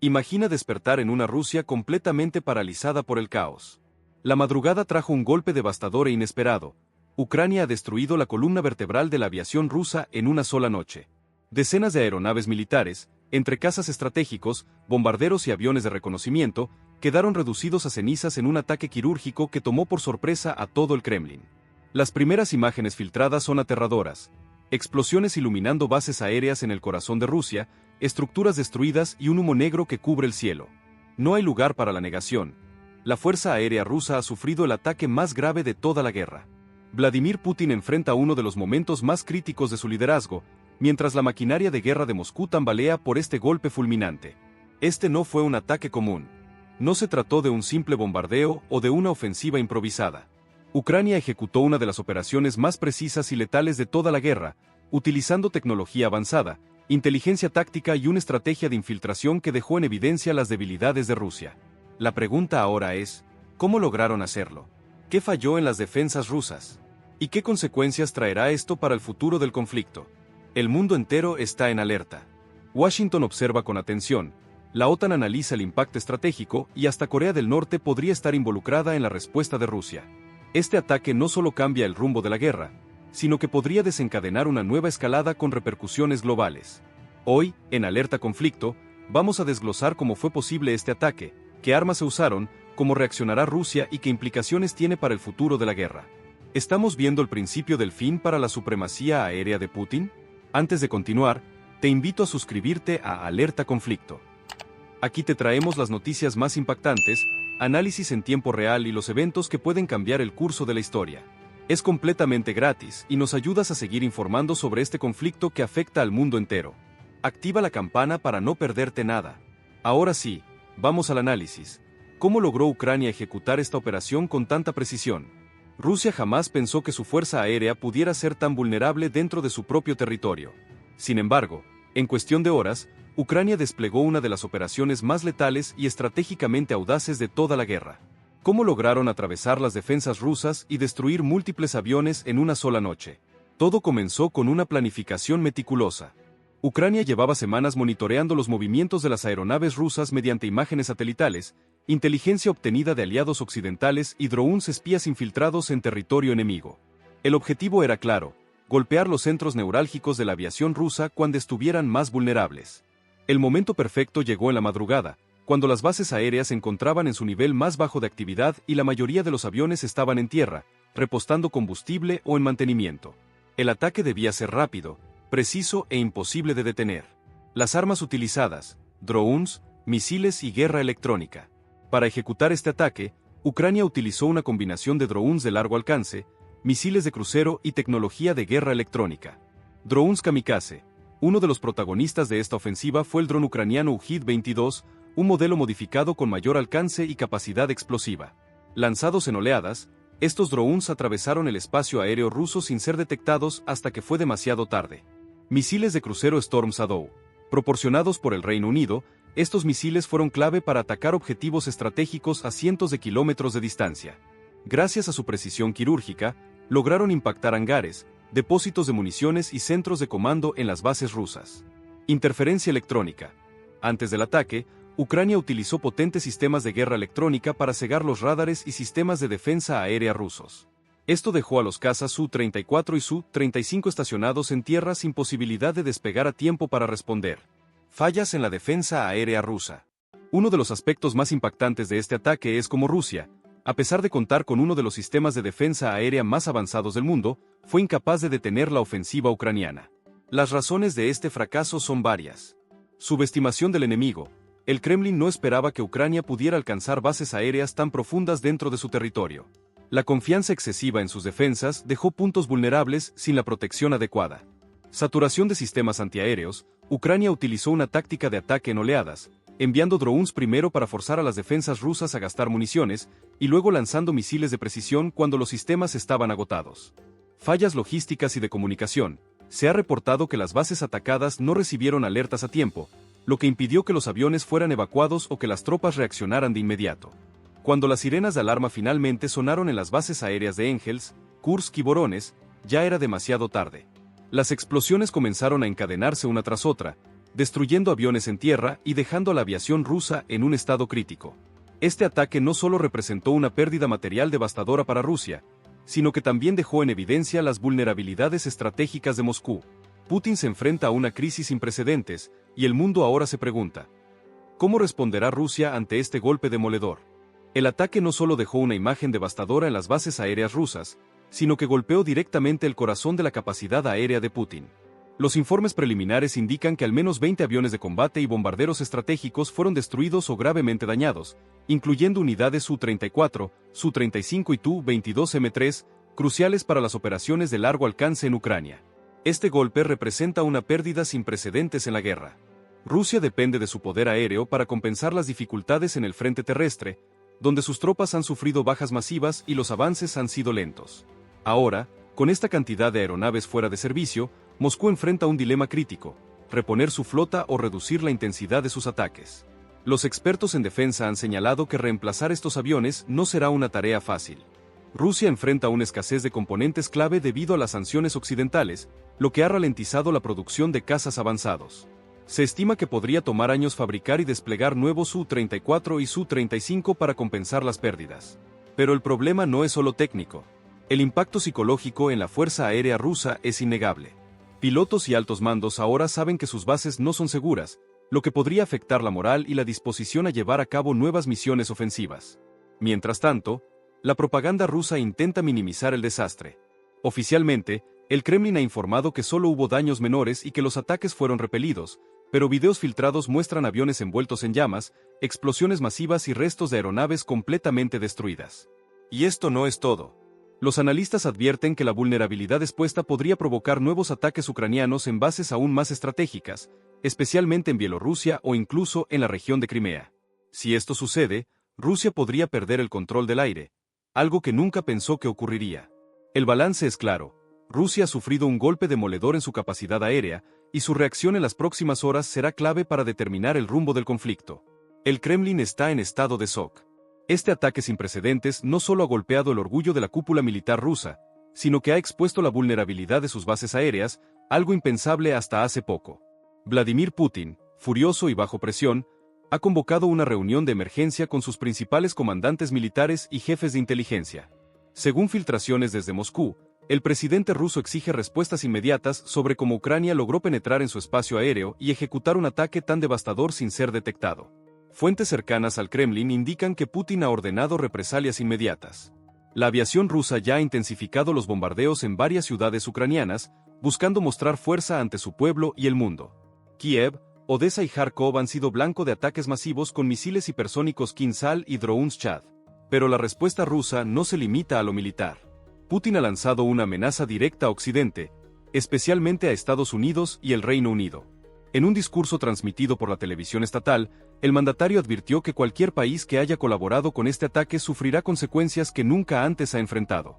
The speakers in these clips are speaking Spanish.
Imagina despertar en una Rusia completamente paralizada por el caos. La madrugada trajo un golpe devastador e inesperado. Ucrania ha destruido la columna vertebral de la aviación rusa en una sola noche. Decenas de aeronaves militares, entre cazas estratégicos, bombarderos y aviones de reconocimiento, quedaron reducidos a cenizas en un ataque quirúrgico que tomó por sorpresa a todo el Kremlin. Las primeras imágenes filtradas son aterradoras. Explosiones iluminando bases aéreas en el corazón de Rusia, estructuras destruidas y un humo negro que cubre el cielo. No hay lugar para la negación. La Fuerza Aérea Rusa ha sufrido el ataque más grave de toda la guerra. Vladimir Putin enfrenta uno de los momentos más críticos de su liderazgo, mientras la maquinaria de guerra de Moscú tambalea por este golpe fulminante. Este no fue un ataque común. No se trató de un simple bombardeo o de una ofensiva improvisada. Ucrania ejecutó una de las operaciones más precisas y letales de toda la guerra, utilizando tecnología avanzada, inteligencia táctica y una estrategia de infiltración que dejó en evidencia las debilidades de Rusia. La pregunta ahora es, ¿cómo lograron hacerlo? ¿Qué falló en las defensas rusas? ¿Y qué consecuencias traerá esto para el futuro del conflicto? El mundo entero está en alerta. Washington observa con atención, la OTAN analiza el impacto estratégico y hasta Corea del Norte podría estar involucrada en la respuesta de Rusia. Este ataque no solo cambia el rumbo de la guerra, sino que podría desencadenar una nueva escalada con repercusiones globales. Hoy, en Alerta Conflicto, vamos a desglosar cómo fue posible este ataque, qué armas se usaron, cómo reaccionará Rusia y qué implicaciones tiene para el futuro de la guerra. ¿Estamos viendo el principio del fin para la supremacía aérea de Putin? Antes de continuar, te invito a suscribirte a Alerta Conflicto. Aquí te traemos las noticias más impactantes, análisis en tiempo real y los eventos que pueden cambiar el curso de la historia. Es completamente gratis y nos ayudas a seguir informando sobre este conflicto que afecta al mundo entero. Activa la campana para no perderte nada. Ahora sí, vamos al análisis. ¿Cómo logró Ucrania ejecutar esta operación con tanta precisión? Rusia jamás pensó que su fuerza aérea pudiera ser tan vulnerable dentro de su propio territorio. Sin embargo, en cuestión de horas, Ucrania desplegó una de las operaciones más letales y estratégicamente audaces de toda la guerra. ¿Cómo lograron atravesar las defensas rusas y destruir múltiples aviones en una sola noche? Todo comenzó con una planificación meticulosa. Ucrania llevaba semanas monitoreando los movimientos de las aeronaves rusas mediante imágenes satelitales, inteligencia obtenida de aliados occidentales y drones espías infiltrados en territorio enemigo. El objetivo era claro: golpear los centros neurálgicos de la aviación rusa cuando estuvieran más vulnerables. El momento perfecto llegó en la madrugada, cuando las bases aéreas se encontraban en su nivel más bajo de actividad y la mayoría de los aviones estaban en tierra, repostando combustible o en mantenimiento. El ataque debía ser rápido, preciso e imposible de detener. Las armas utilizadas: drones, misiles y guerra electrónica. Para ejecutar este ataque, Ucrania utilizó una combinación de drones de largo alcance, misiles de crucero y tecnología de guerra electrónica. Drones kamikaze. Uno de los protagonistas de esta ofensiva fue el dron ucraniano Ujid-22, un modelo modificado con mayor alcance y capacidad explosiva. Lanzados en oleadas, estos drones atravesaron el espacio aéreo ruso sin ser detectados hasta que fue demasiado tarde. Misiles de crucero Storm Shadow. Proporcionados por el Reino Unido, estos misiles fueron clave para atacar objetivos estratégicos a cientos de kilómetros de distancia. Gracias a su precisión quirúrgica, lograron impactar hangares, depósitos de municiones y centros de comando en las bases rusas. Interferencia electrónica. Antes del ataque, Ucrania utilizó potentes sistemas de guerra electrónica para cegar los radares y sistemas de defensa aérea rusos. Esto dejó a los cazas Su-34 y Su-35 estacionados en tierra sin posibilidad de despegar a tiempo para responder. Fallas en la defensa aérea rusa. Uno de los aspectos más impactantes de este ataque es cómo Rusia, a pesar de contar con uno de los sistemas de defensa aérea más avanzados del mundo, fue incapaz de detener la ofensiva ucraniana. Las razones de este fracaso son varias. Subestimación del enemigo. El Kremlin no esperaba que Ucrania pudiera alcanzar bases aéreas tan profundas dentro de su territorio. La confianza excesiva en sus defensas dejó puntos vulnerables sin la protección adecuada. Saturación de sistemas antiaéreos. Ucrania utilizó una táctica de ataque en oleadas, enviando drones primero para forzar a las defensas rusas a gastar municiones, y luego lanzando misiles de precisión cuando los sistemas estaban agotados. Fallas logísticas y de comunicación. Se ha reportado que las bases atacadas no recibieron alertas a tiempo, lo que impidió que los aviones fueran evacuados o que las tropas reaccionaran de inmediato. Cuando las sirenas de alarma finalmente sonaron en las bases aéreas de Engels, Kursk y Voronezh, ya era demasiado tarde. Las explosiones comenzaron a encadenarse una tras otra, destruyendo aviones en tierra y dejando a la aviación rusa en un estado crítico. Este ataque no solo representó una pérdida material devastadora para Rusia, sino que también dejó en evidencia las vulnerabilidades estratégicas de Moscú. Putin se enfrenta a una crisis sin precedentes, y el mundo ahora se pregunta: ¿cómo responderá Rusia ante este golpe demoledor? El ataque no solo dejó una imagen devastadora en las bases aéreas rusas, sino que golpeó directamente el corazón de la capacidad aérea de Putin. Los informes preliminares indican que al menos 20 aviones de combate y bombarderos estratégicos fueron destruidos o gravemente dañados, incluyendo unidades Su-34, Su-35 y Tu-22M3, cruciales para las operaciones de largo alcance en Ucrania. Este golpe representa una pérdida sin precedentes en la guerra. Rusia depende de su poder aéreo para compensar las dificultades en el frente terrestre, donde sus tropas han sufrido bajas masivas y los avances han sido lentos. Ahora, con esta cantidad de aeronaves fuera de servicio, Moscú enfrenta un dilema crítico: reponer su flota o reducir la intensidad de sus ataques. Los expertos en defensa han señalado que reemplazar estos aviones no será una tarea fácil. Rusia enfrenta una escasez de componentes clave debido a las sanciones occidentales, lo que ha ralentizado la producción de cazas avanzados. Se estima que podría tomar años fabricar y desplegar nuevos Su-34 y Su-35 para compensar las pérdidas. Pero el problema no es solo técnico. El impacto psicológico en la Fuerza Aérea Rusa es innegable. Pilotos y altos mandos ahora saben que sus bases no son seguras, lo que podría afectar la moral y la disposición a llevar a cabo nuevas misiones ofensivas. Mientras tanto, la propaganda rusa intenta minimizar el desastre. Oficialmente, el Kremlin ha informado que solo hubo daños menores y que los ataques fueron repelidos, pero videos filtrados muestran aviones envueltos en llamas, explosiones masivas y restos de aeronaves completamente destruidas. Y esto no es todo. Los analistas advierten que la vulnerabilidad expuesta podría provocar nuevos ataques ucranianos en bases aún más estratégicas, especialmente en Bielorrusia o incluso en la región de Crimea. Si esto sucede, Rusia podría perder el control del aire, algo que nunca pensó que ocurriría. El balance es claro: Rusia ha sufrido un golpe demoledor en su capacidad aérea, y su reacción en las próximas horas será clave para determinar el rumbo del conflicto. El Kremlin está en estado de shock. Este ataque sin precedentes no solo ha golpeado el orgullo de la cúpula militar rusa, sino que ha expuesto la vulnerabilidad de sus bases aéreas, algo impensable hasta hace poco. Vladimir Putin, furioso y bajo presión, ha convocado una reunión de emergencia con sus principales comandantes militares y jefes de inteligencia. Según filtraciones desde Moscú, el presidente ruso exige respuestas inmediatas sobre cómo Ucrania logró penetrar en su espacio aéreo y ejecutar un ataque tan devastador sin ser detectado. Fuentes cercanas al Kremlin indican que Putin ha ordenado represalias inmediatas. La aviación rusa ya ha intensificado los bombardeos en varias ciudades ucranianas, buscando mostrar fuerza ante su pueblo y el mundo. Kiev, Odessa y Kharkov han sido blanco de ataques masivos con misiles hipersónicos Kinzhal y drones Chad. Pero la respuesta rusa no se limita a lo militar. Putin ha lanzado una amenaza directa a Occidente, especialmente a Estados Unidos y el Reino Unido. En un discurso transmitido por la televisión estatal, el mandatario advirtió que cualquier país que haya colaborado con este ataque sufrirá consecuencias que nunca antes ha enfrentado.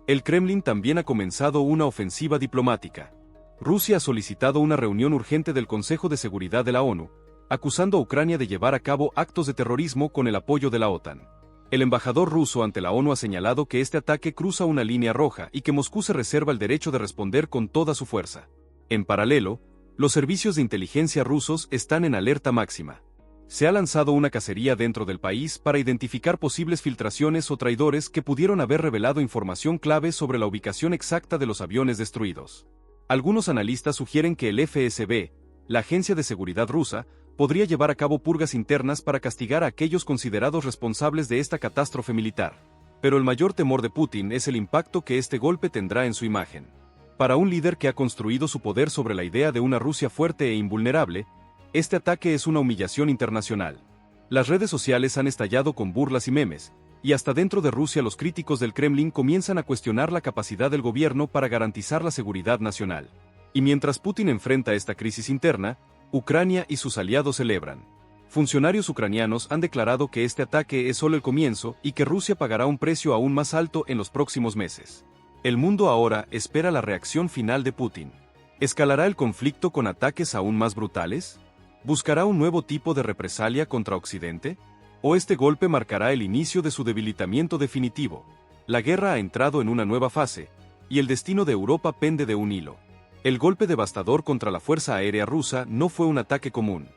El Kremlin también ha comenzado una ofensiva diplomática. Rusia ha solicitado una reunión urgente del Consejo de Seguridad de la ONU, acusando a Ucrania de llevar a cabo actos de terrorismo con el apoyo de la OTAN. El embajador ruso ante la ONU ha señalado que este ataque cruza una línea roja y que Moscú se reserva el derecho de responder con toda su fuerza. En paralelo, los servicios de inteligencia rusos están en alerta máxima. Se ha lanzado una cacería dentro del país para identificar posibles filtraciones o traidores que pudieron haber revelado información clave sobre la ubicación exacta de los aviones destruidos. Algunos analistas sugieren que el FSB, la Agencia de Seguridad rusa, podría llevar a cabo purgas internas para castigar a aquellos considerados responsables de esta catástrofe militar. Pero el mayor temor de Putin es el impacto que este golpe tendrá en su imagen. Para un líder que ha construido su poder sobre la idea de una Rusia fuerte e invulnerable, este ataque es una humillación internacional. Las redes sociales han estallado con burlas y memes, y hasta dentro de Rusia los críticos del Kremlin comienzan a cuestionar la capacidad del gobierno para garantizar la seguridad nacional. Y mientras Putin enfrenta esta crisis interna, Ucrania y sus aliados celebran. Funcionarios ucranianos han declarado que este ataque es solo el comienzo y que Rusia pagará un precio aún más alto en los próximos meses. El mundo ahora espera la reacción final de Putin. ¿Escalará el conflicto con ataques aún más brutales? ¿Buscará un nuevo tipo de represalia contra Occidente? ¿O este golpe marcará el inicio de su debilitamiento definitivo? La guerra ha entrado en una nueva fase, y el destino de Europa pende de un hilo. El golpe devastador contra la Fuerza Aérea rusa no fue un ataque común.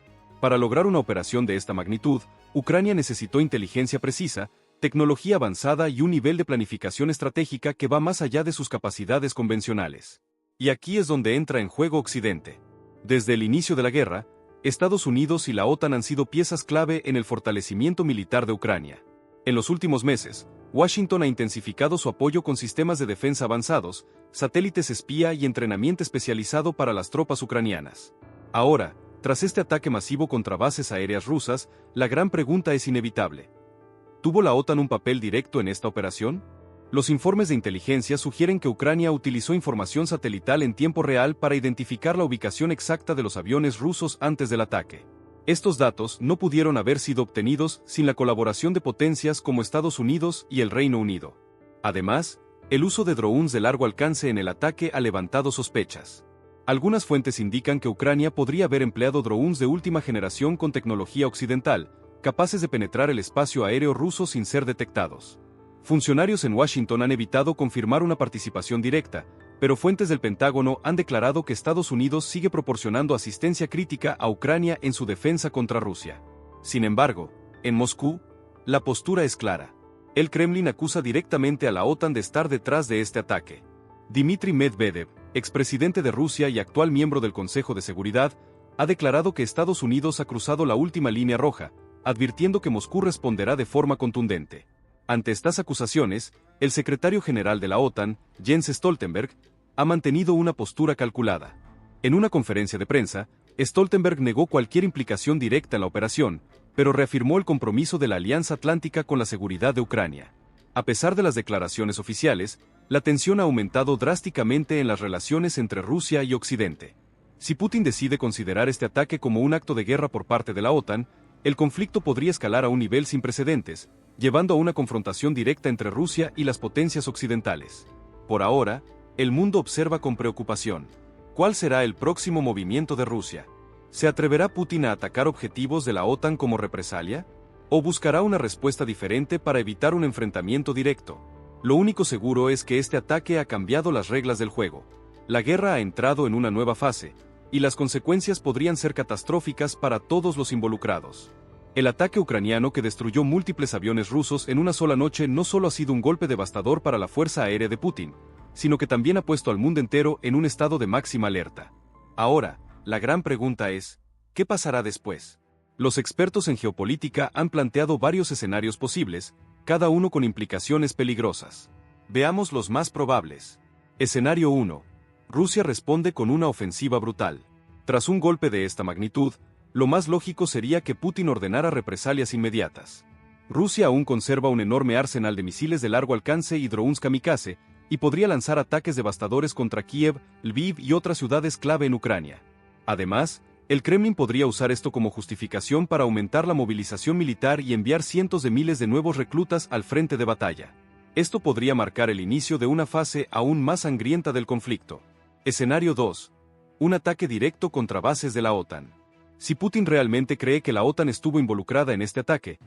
Para lograr una operación de esta magnitud, Ucrania necesitó inteligencia precisa, tecnología avanzada y un nivel de planificación estratégica que va más allá de sus capacidades convencionales. Y aquí es donde entra en juego Occidente. Desde el inicio de la guerra, Estados Unidos y la OTAN han sido piezas clave en el fortalecimiento militar de Ucrania. En los últimos meses, Washington ha intensificado su apoyo con sistemas de defensa avanzados, satélites espía y entrenamiento especializado para las tropas ucranianas. Ahora, tras este ataque masivo contra bases aéreas rusas, la gran pregunta es inevitable. ¿Tuvo la OTAN un papel directo en esta operación? Los informes de inteligencia sugieren que Ucrania utilizó información satelital en tiempo real para identificar la ubicación exacta de los aviones rusos antes del ataque. Estos datos no pudieron haber sido obtenidos sin la colaboración de potencias como Estados Unidos y el Reino Unido. Además, el uso de drones de largo alcance en el ataque ha levantado sospechas. Algunas fuentes indican que Ucrania podría haber empleado drones de última generación con tecnología occidental, capaces de penetrar el espacio aéreo ruso sin ser detectados. Funcionarios en Washington han evitado confirmar una participación directa, pero fuentes del Pentágono han declarado que Estados Unidos sigue proporcionando asistencia crítica a Ucrania en su defensa contra Rusia. Sin embargo, en Moscú, la postura es clara. El Kremlin acusa directamente a la OTAN de estar detrás de este ataque. Dmitry Medvedev, expresidente de Rusia y actual miembro del Consejo de Seguridad, ha declarado que Estados Unidos ha cruzado la última línea roja, advirtiendo que Moscú responderá de forma contundente. Ante estas acusaciones, el secretario general de la OTAN, Jens Stoltenberg, ha mantenido una postura calculada. En una conferencia de prensa, Stoltenberg negó cualquier implicación directa en la operación, pero reafirmó el compromiso de la Alianza Atlántica con la seguridad de Ucrania. A pesar de las declaraciones oficiales, la tensión ha aumentado drásticamente en las relaciones entre Rusia y Occidente. Si Putin decide considerar este ataque como un acto de guerra por parte de la OTAN, el conflicto podría escalar a un nivel sin precedentes, llevando a una confrontación directa entre Rusia y las potencias occidentales. Por ahora, el mundo observa con preocupación. ¿Cuál será el próximo movimiento de Rusia? ¿Se atreverá Putin a atacar objetivos de la OTAN como represalia? ¿O buscará una respuesta diferente para evitar un enfrentamiento directo? Lo único seguro es que este ataque ha cambiado las reglas del juego. La guerra ha entrado en una nueva fase, y las consecuencias podrían ser catastróficas para todos los involucrados. El ataque ucraniano que destruyó múltiples aviones rusos en una sola noche no solo ha sido un golpe devastador para la Fuerza Aérea de Putin, sino que también ha puesto al mundo entero en un estado de máxima alerta. Ahora, la gran pregunta es, ¿qué pasará después? Los expertos en geopolítica han planteado varios escenarios posibles, cada uno con implicaciones peligrosas. Veamos los más probables. Escenario 1. Rusia responde con una ofensiva brutal. Tras un golpe de esta magnitud, lo más lógico sería que Putin ordenara represalias inmediatas. Rusia aún conserva un enorme arsenal de misiles de largo alcance y drones kamikaze, y podría lanzar ataques devastadores contra Kiev, Lviv y otras ciudades clave en Ucrania. Además, el Kremlin podría usar esto como justificación para aumentar la movilización militar y enviar cientos de miles de nuevos reclutas al frente de batalla. Esto podría marcar el inicio de una fase aún más sangrienta del conflicto. Escenario 2. Un ataque directo contra bases de la OTAN. Si Putin realmente cree que la OTAN estuvo involucrada en este ataque,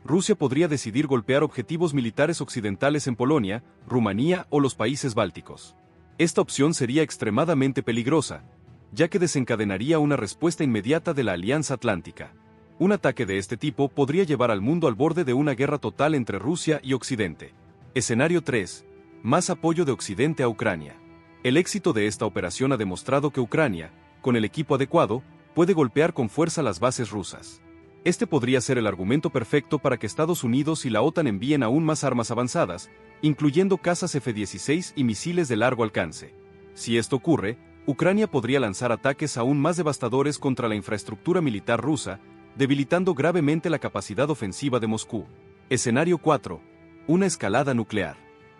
Rusia podría decidir golpear objetivos militares occidentales en Polonia, Rumanía o los países bálticos. Esta opción sería extremadamente peligrosa, ya que desencadenaría una respuesta inmediata de la Alianza Atlántica. Un ataque de este tipo podría llevar al mundo al borde de una guerra total entre Rusia y Occidente. Escenario 3. Más apoyo de Occidente a Ucrania. El éxito de esta operación ha demostrado que Ucrania, con el equipo adecuado, puede golpear con fuerza las bases rusas. Este podría ser el argumento perfecto para que Estados Unidos y la OTAN envíen aún más armas avanzadas, incluyendo cazas F-16 y misiles de largo alcance. Si esto ocurre, Ucrania podría lanzar ataques aún más devastadores contra la infraestructura militar rusa, debilitando gravemente la capacidad ofensiva de Moscú. Escenario 4. Una escalada nuclear.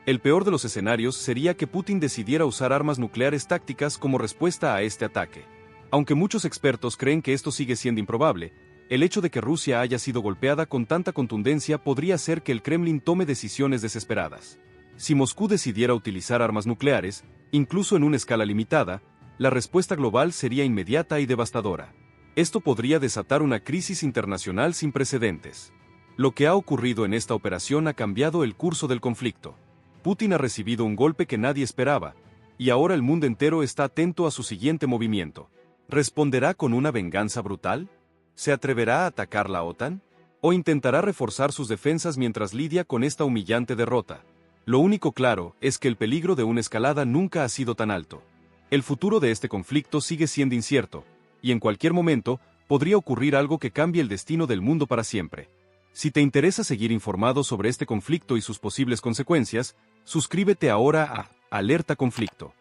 El peor de los escenarios sería que Putin decidiera usar armas nucleares tácticas como respuesta a este ataque. Aunque muchos expertos creen que esto sigue siendo improbable, el hecho de que Rusia haya sido golpeada con tanta contundencia podría hacer que el Kremlin tome decisiones desesperadas. Si Moscú decidiera utilizar armas nucleares, incluso en una escala limitada, la respuesta global sería inmediata y devastadora. Esto podría desatar una crisis internacional sin precedentes. Lo que ha ocurrido en esta operación ha cambiado el curso del conflicto. Putin ha recibido un golpe que nadie esperaba, y ahora el mundo entero está atento a su siguiente movimiento. ¿Responderá con una venganza brutal? ¿Se atreverá a atacar la OTAN? ¿O intentará reforzar sus defensas mientras lidia con esta humillante derrota? Lo único claro es que el peligro de una escalada nunca ha sido tan alto. El futuro de este conflicto sigue siendo incierto, y en cualquier momento podría ocurrir algo que cambie el destino del mundo para siempre. Si te interesa seguir informado sobre este conflicto y sus posibles consecuencias, suscríbete ahora a Alerta Conflicto.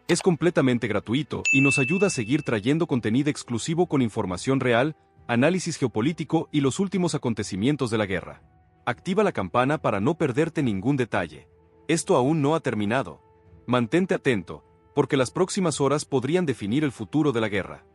Es completamente gratuito y nos ayuda a seguir trayendo contenido exclusivo con información real, análisis geopolítico y los últimos acontecimientos de la guerra. Activa la campana para no perderte ningún detalle. Esto aún no ha terminado. Mantente atento, porque las próximas horas podrían definir el futuro de la guerra.